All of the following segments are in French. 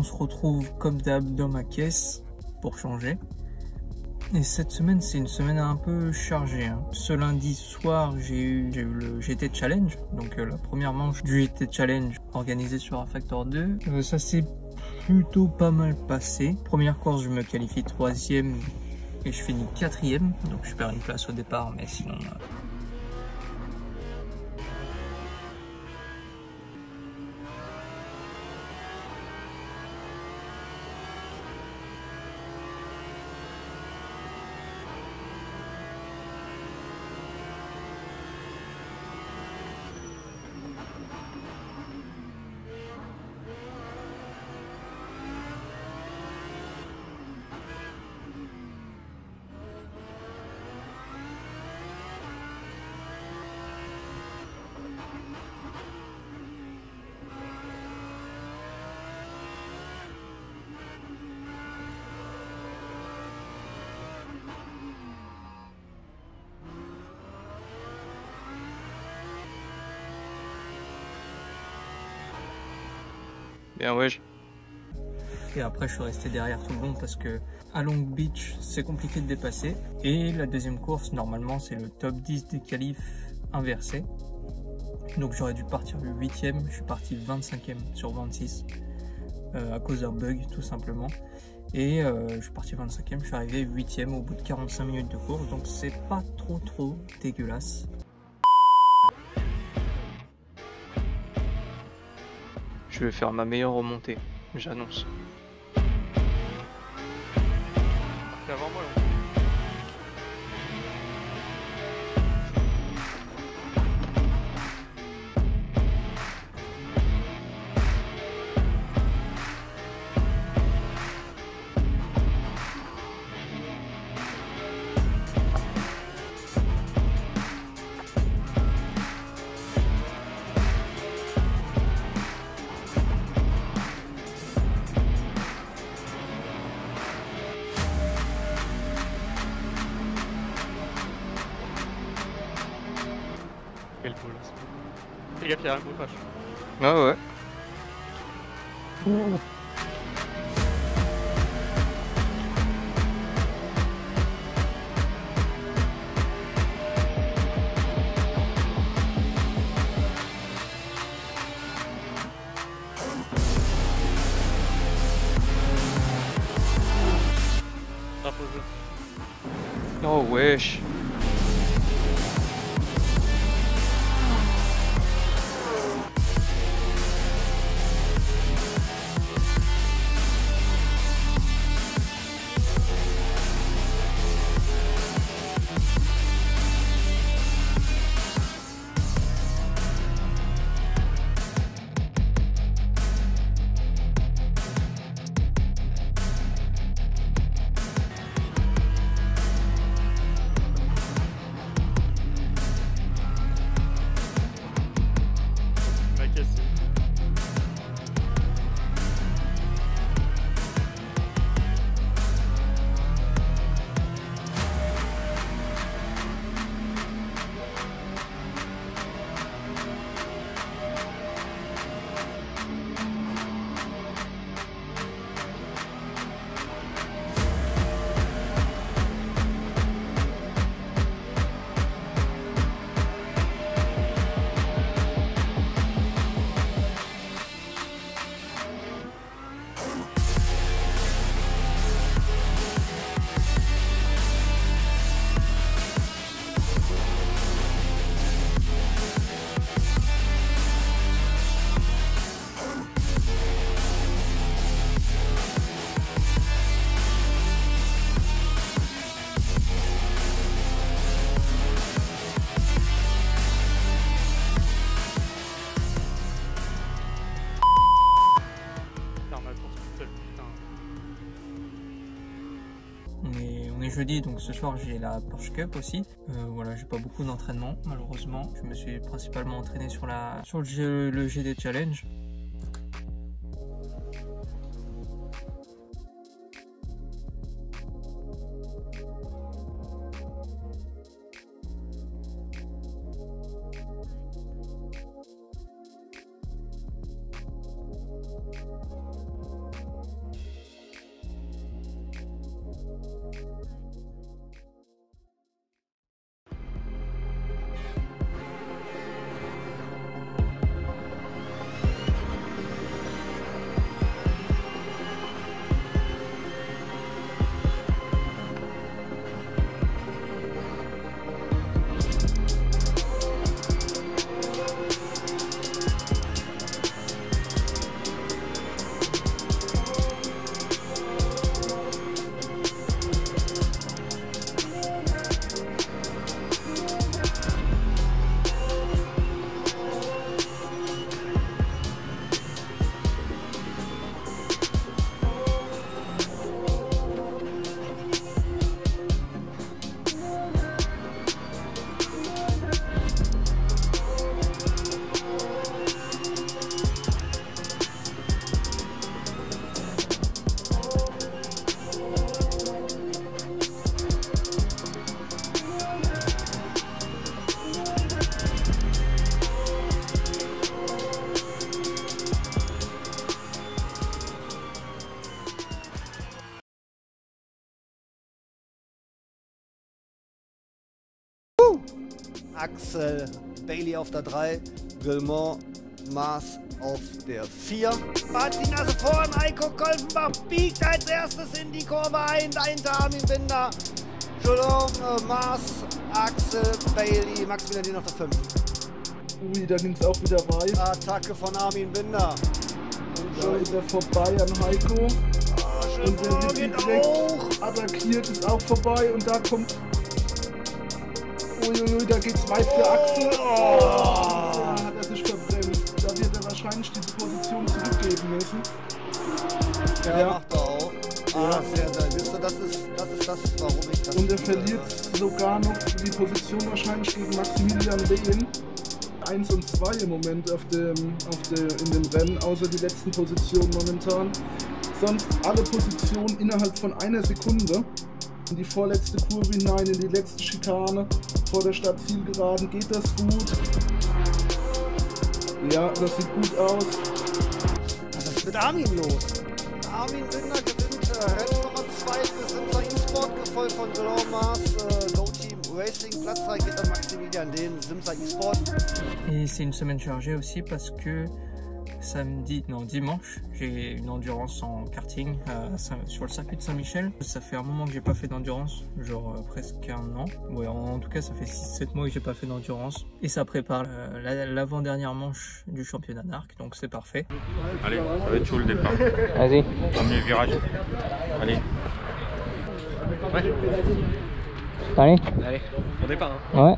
On se retrouve comme d'hab dans ma caisse pour changer. Et cette semaine, c'est une semaine un peu chargée, hein. Ce lundi soir, j'ai eu le GT Challenge, donc la première manche du GT Challenge organisée sur R-Factor 2. Ça s'est plutôt pas mal passé. Première course, je me qualifie 3e et je finis 4e, donc je perds une place au départ, mais sinon... Bien ouais. Et après je suis resté derrière tout le monde parce que à Long Beach c'est compliqué de dépasser. Et la deuxième course normalement c'est le top 10 des qualifs inversé. Donc j'aurais dû partir le 8e, je suis parti 25e sur 26 à cause d'un bug tout simplement. Et je suis parti 25e, je suis arrivé 8e au bout de 45 minutes de course, donc c'est pas trop dégueulasse. Je vais faire ma meilleure remontée, j'annonce. C'est avant moi là. Quel boule. Fais gaffe, il y a un gros crash. Ah ouais. Oh wesh. On est jeudi, donc ce soir j'ai la Porsche Cup aussi. Voilà, j'ai pas beaucoup d'entraînement malheureusement. Je me suis principalement entraîné sur le GT Challenge. Axel Bailey auf der 3, Guillemot Maas auf der 4. Hat die Nase vorn, Heiko Kolfenbach biegt als erstes in die Kurve ein, dahinter Armin Binder. Entschuldigung, Maas, Axel Bailey, Maximilian auf der 5. Ui, da ging es auch wieder weit. Attacke von Armin Binder. Und da ist er vorbei an Heiko. Und der wird direkt attackiert, ist auch vorbei und da kommt... Uiuiui, da geht's weit für Axel. Da hat er sich verbremst. Da wird er wahrscheinlich diese Position zurückgeben müssen. Ja, macht er auch. Sehr, sehr. Siehst du, das ist das, warum ich das... Und er verliert sogar noch die Position wahrscheinlich gegen Maximilian Lehn. 1 und 2 im Moment in dem Rennen, außer die letzten Positionen momentan. Sonst alle Positionen innerhalb von einer Sekunde. In die vorletzte Kurve hinein, in die letzte Schikane vor der Stadtzielgeraden geht das gut. Ja, das sieht gut aus. Was ist mit Armin los? Armin Binder gewinnt Rennen Nummer 2 für Simsa E-Sport, gefolgt von Guillemot Maas, Go Team Racing. Platz 3 geht an Maximilian Lehn, Simsa E-Sport. Et c'est une semaine chargée aussi parce que dimanche, j'ai une endurance en karting sur le circuit de Saint-Michel. Ça fait un moment que j'ai pas fait d'endurance, genre presque un an. Ouais, en tout cas, ça fait 6-7 mois que j'ai pas fait d'endurance. Et ça prépare l'avant-dernière manche du championnat d'arc, donc c'est parfait. Allez, ça va être chaud le départ. Vas-y. Premier virage. Allez. Ouais. Allez, on départ. Hein. Ouais.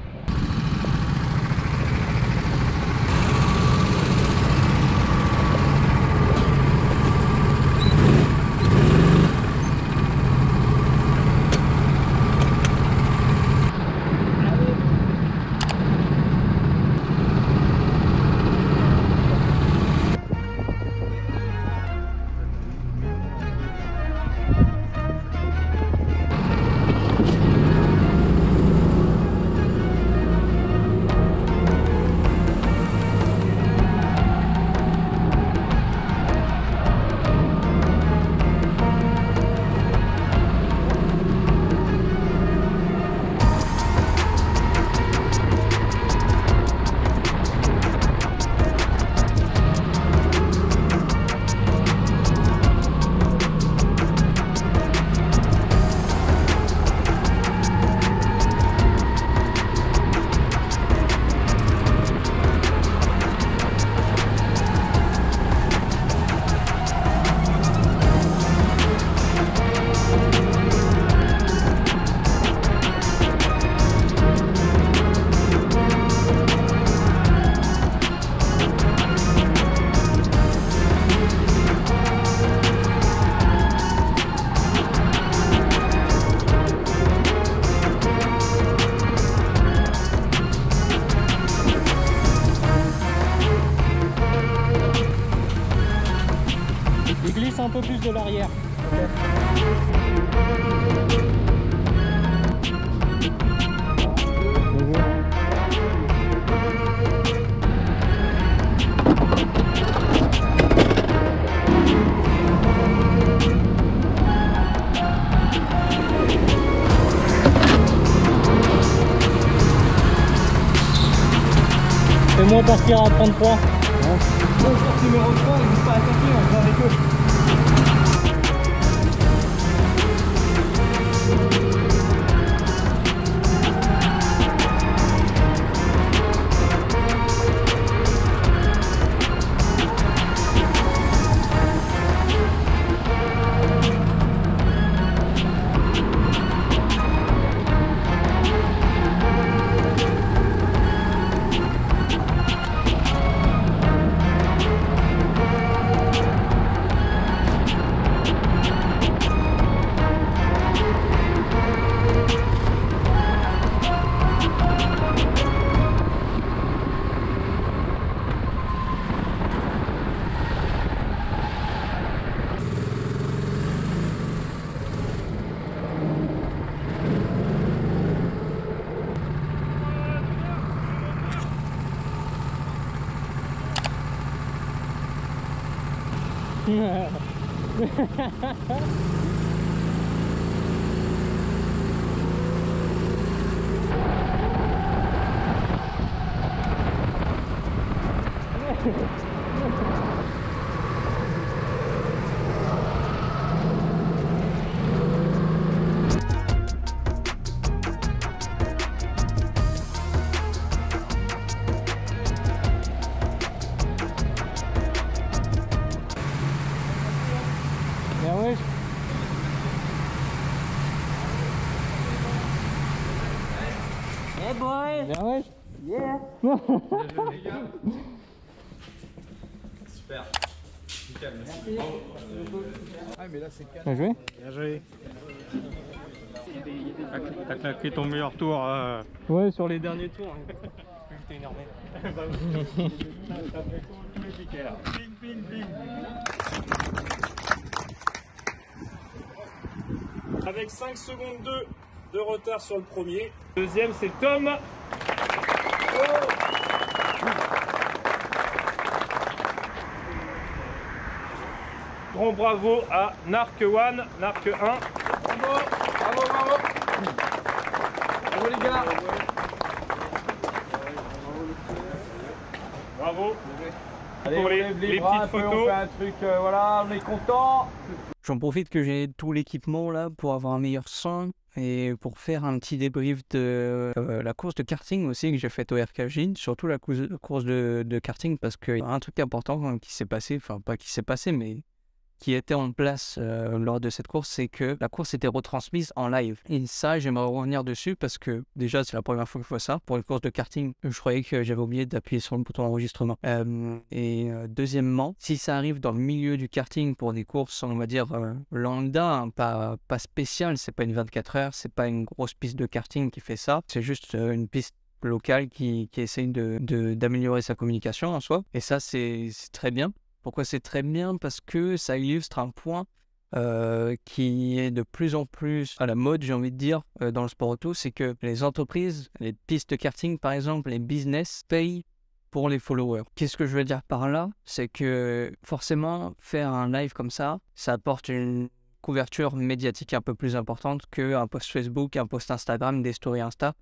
Un peu plus de l'arrière. Fais-moi partir à 33. Ouais. Bon, numéro 3, ils ne pas attaquer, on va avec eux. boy. Bien ouais. Yeah. Super. Nickel, merci. Ah mais là c'est calme. Bien joué. Bien joué. T'as claqué ton meilleur tour. Ouais, sur les derniers tours. J'étais énervé. Ping, ping, ping. Avec 5 secondes de retard sur le premier. Deuxième, c'est Tom. Grand bravo à Narc 1, Narc 1. Bravo, bravo, bravo. Bravo les gars. Bravo. Allez, Pour on les lève les petites bras un peu, photos. on fait un truc, voilà, on est content. J'en profite que j'ai tout l'équipement là pour avoir un meilleur son et pour faire un petit débrief de la course de karting aussi que j'ai faite au RKJ, surtout la course de karting parce qu'il y a un truc important qui s'est passé, enfin pas qui s'est passé mais qui était en place lors de cette course, c'est que la course était retransmise en live. Et ça, j'aimerais revenir dessus parce que déjà, c'est la première fois que je vois ça. Pour une course de karting, je croyais que j'avais oublié d'appuyer sur le bouton enregistrement. Deuxièmement, si ça arrive dans le milieu du karting pour des courses, on va dire lambda, hein, pas spéciale, c'est pas une 24 heures, c'est pas une grosse piste de karting qui fait ça, c'est juste une piste locale qui essaye d'améliorer sa communication en soi. Et ça, c'est très bien. Pourquoi c'est très bien? Parce que ça illustre un point qui est de plus en plus à la mode, j'ai envie de dire, dans le sport auto, c'est que les entreprises, les pistes de karting par exemple, les business payent pour les followers. Qu'est-ce que je veux dire par là? C'est que forcément, faire un live comme ça apporte une couverture médiatique un peu plus importante qu'un post Facebook, un post Instagram, des stories Insta.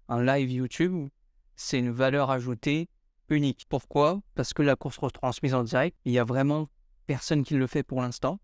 Un live YouTube, c'est une valeur ajoutée unique. Pourquoi? Parce que la course retransmise en direct, il y a vraiment personne qui le fait pour l'instant.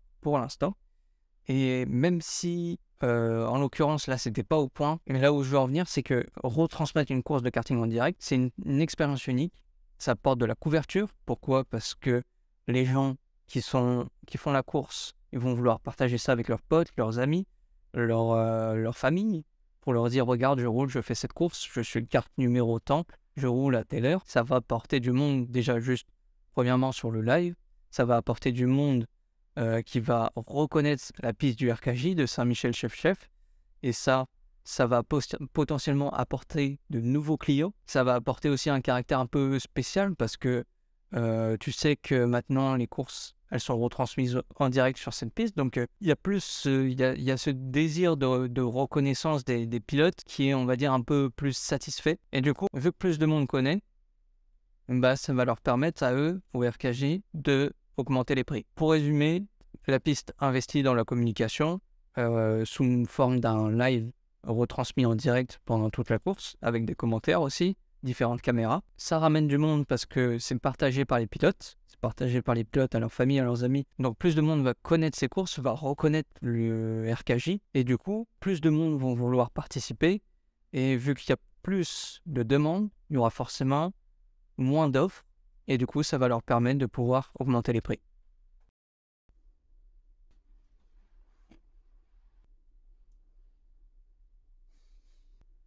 Et même si, en l'occurrence, là, c'était pas au point, mais là où je veux en venir, c'est que retransmettre une course de karting en direct, c'est une expérience unique. Ça apporte de la couverture. Pourquoi? Parce que les gens qui font la course, ils vont vouloir partager ça avec leurs potes, leurs amis, leur famille, pour leur dire, regarde, je roule, je fais cette course, je suis le carte numéro tant, je roule à telle heure. Ça va apporter du monde déjà juste, premièrement, sur le live. Ça va apporter du monde qui va reconnaître la piste du RKJ de Saint-Michel-Chef-Chef. Et ça va potentiellement apporter de nouveaux clients. Ça va apporter aussi un caractère un peu spécial parce que tu sais que maintenant, les courses, elles sont retransmises en direct sur cette piste. Donc, il y a plus, il y a ce désir de reconnaissance des pilotes qui est, on va dire, un peu plus satisfait. Et du coup, vu que plus de monde connaît, bah, ça va leur permettre à eux, au RKJ, de augmenter les prix. Pour résumer, la piste investit dans la communication sous une forme d'un live retransmis en direct pendant toute la course, avec des commentaires aussi, différentes caméras. Ça ramène du monde parce que c'est partagé par les pilotes. Partagé par les pilotes à leur famille, à leurs amis. Donc plus de monde va connaître ces courses, va reconnaître le RKJ et du coup, plus de monde vont vouloir participer et vu qu'il y a plus de demandes, il y aura forcément moins d'offres et du coup, ça va leur permettre de pouvoir augmenter les prix.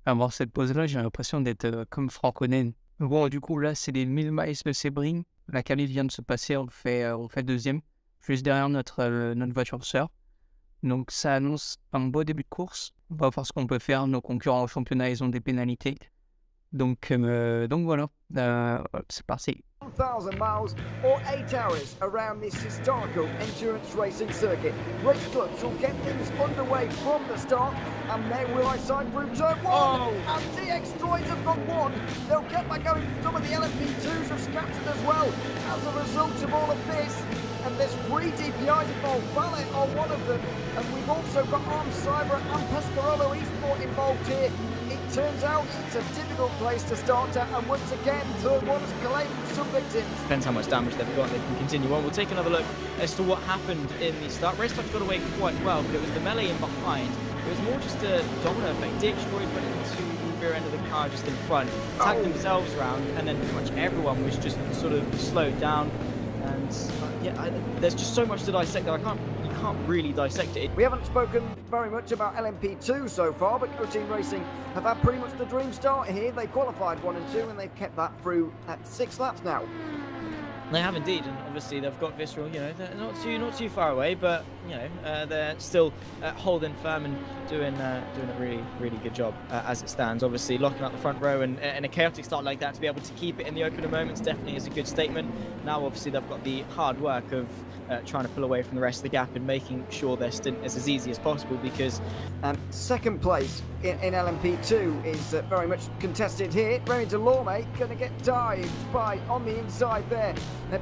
Avant cette pause-là, j'ai l'impression d'être comme Franck Onen. Bon, du coup, là, c'est les 1000 miles de Sebring. La qualif vient de se passer, on fait deuxième, juste derrière notre voiture sœur. Donc ça annonce un beau début de course. On va voir ce qu'on peut faire. Nos concurrents au championnat, ils ont des pénalités. Donc voilà, c'est parti. 1,000 miles or 8 hours around this historical endurance racing circuit. Race clubs will get things underway from the start, and then will I sign through turn one. And DX Droids have got one. They'll get back going. Some of the LMP2s have scattered as well as a result of all of this. And there's 3 DPIs involved. Valet are one of them, and we've also got Arms Cyber and Pescarolo Esport involved here. It turns out it's a difficult place to start at, and once again, turn one has claimed some victims. Depends how much damage they've got, they can continue on. We'll take another look as to what happened in the start. Race Clubs got away quite well, but it was the melee in behind. It was more just a domino effect. DX Droids went into the rear end of the car just in front, attacked themselves around, and then pretty much everyone was just sort of slowed down. And yeah, there's just so much to dissect that you can't really dissect it. We haven't spoken very much about LMP2 so far, but Go Team Racing have had pretty much the dream start here. They qualified 1 and 2, and they've kept that through at 6 laps now. They have indeed, and obviously they've got Visceral. You know, they're not too far away, but you know they're still holding firm and doing a really good job as it stands. Obviously, locking up the front row and in a chaotic start like that, to be able to keep it in the opener moments definitely is a good statement. Now, obviously, they've got the hard work of trying to pull away from the rest of the gap and making sure their stint is as easy as possible, because second place in LMP2 is very much contested here. Remy Delorme going to get dived by on the inside there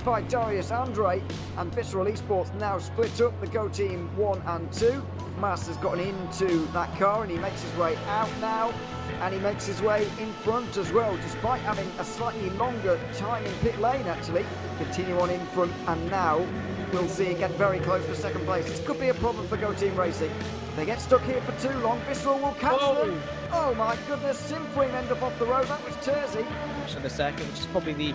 by Darius Andre, and Visceral Esports now split up the Go Team 1 and 2. Mas has gotten into that car and he makes his way out now, and he makes his way in front as well, despite having a slightly longer time in pit lane actually. Continue on in front, and now we'll see it get very close for second place. This could be a problem for Go Team Racing. If they get stuck here for too long, Visceral will catch them. Oh my goodness, Simfring end up off the road. That was Terzi. On the circuit, which is probably the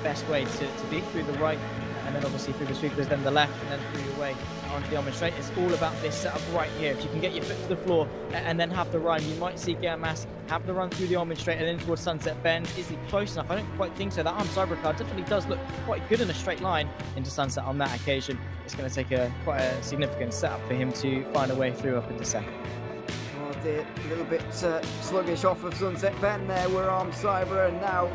best way to be, through the right, and then obviously through the sweepers, then the left, and then through your way onto the almond straight. It's all about this setup right here. If you can get your foot to the floor and then have the run, you might see Guillaume Mas have the run through the almond straight and then towards Sunset Bend. Is he close enough? I don't quite think so. That Arm Cyber car definitely does look quite good in a straight line into Sunset on that occasion. It's going to take quite a significant setup for him to find a way through up into second. A little bit sluggish off of Sunset Bend there were Arm Cyber, and now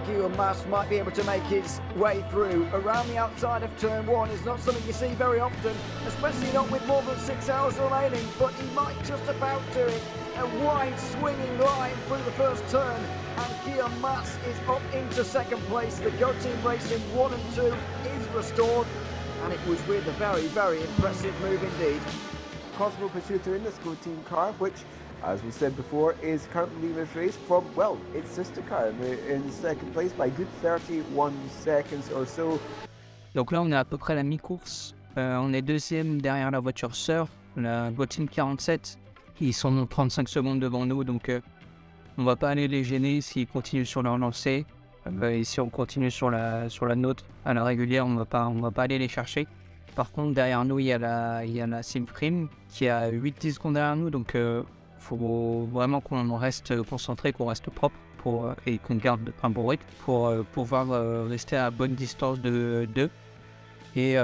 Guillaume Mas might be able to make his way through. Around the outside of turn 1 is not something you see very often, especially not with more than 6 hours remaining, but he might just about do it. A wide swinging line through the first turn, and Guillaume Mas is up into second place. The Go Team Racing 1 and 2 is restored, and it was with a very impressive move indeed. Cosmo Picciuto in the Go Team car, which, as we said before, is currently leading this race from, well, its sister car in second place by good 31 seconds or so. Donc là, on est à peu près à la mi-course. On est deuxième derrière la voiture sœur, la Go Team 47. Ils sont 35 secondes devant nous, donc on va pas aller les gêner s'ils continuent sur leur lancée. Et si on continue sur la nôtre à la régulière, on va pas aller les chercher. Par contre, derrière nous, il y a la Simfrim qui a 8-10 secondes derrière nous, donc faut vraiment qu'on reste concentré, qu'on reste propre et qu'on garde un bon rythme pour pouvoir rester à bonne distance de 2. Et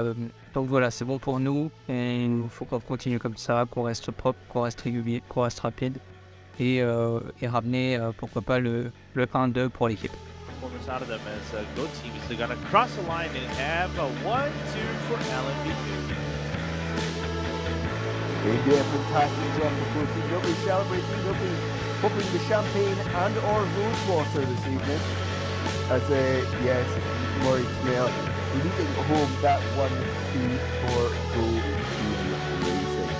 donc voilà, c'est bon pour nous, et il faut qu'on continue comme ça, qu'on reste propre, qu'on reste régulier, qu'on reste rapide, et ramener pourquoi pas le 1-2 pour l'équipe. Out of them as Go Team is going to cross the line and have a 1-2 for LMP2. It'll be a fantastic job for Go Team. They'll be celebrating, they'll be opening the champagne and or rose water this evening. As yes, Murray Smell leading home that 1-2 for Go Team Racing.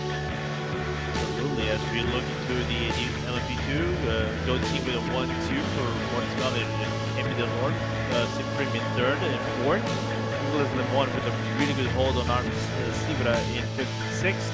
Absolutely, as we look into the LMP2, Go Team with a 1-2 for Murray Smell and Amy Del North, Simfrim in third and fourth. Nicholas Lemon with a really good hold on Arm Sivra in 56th.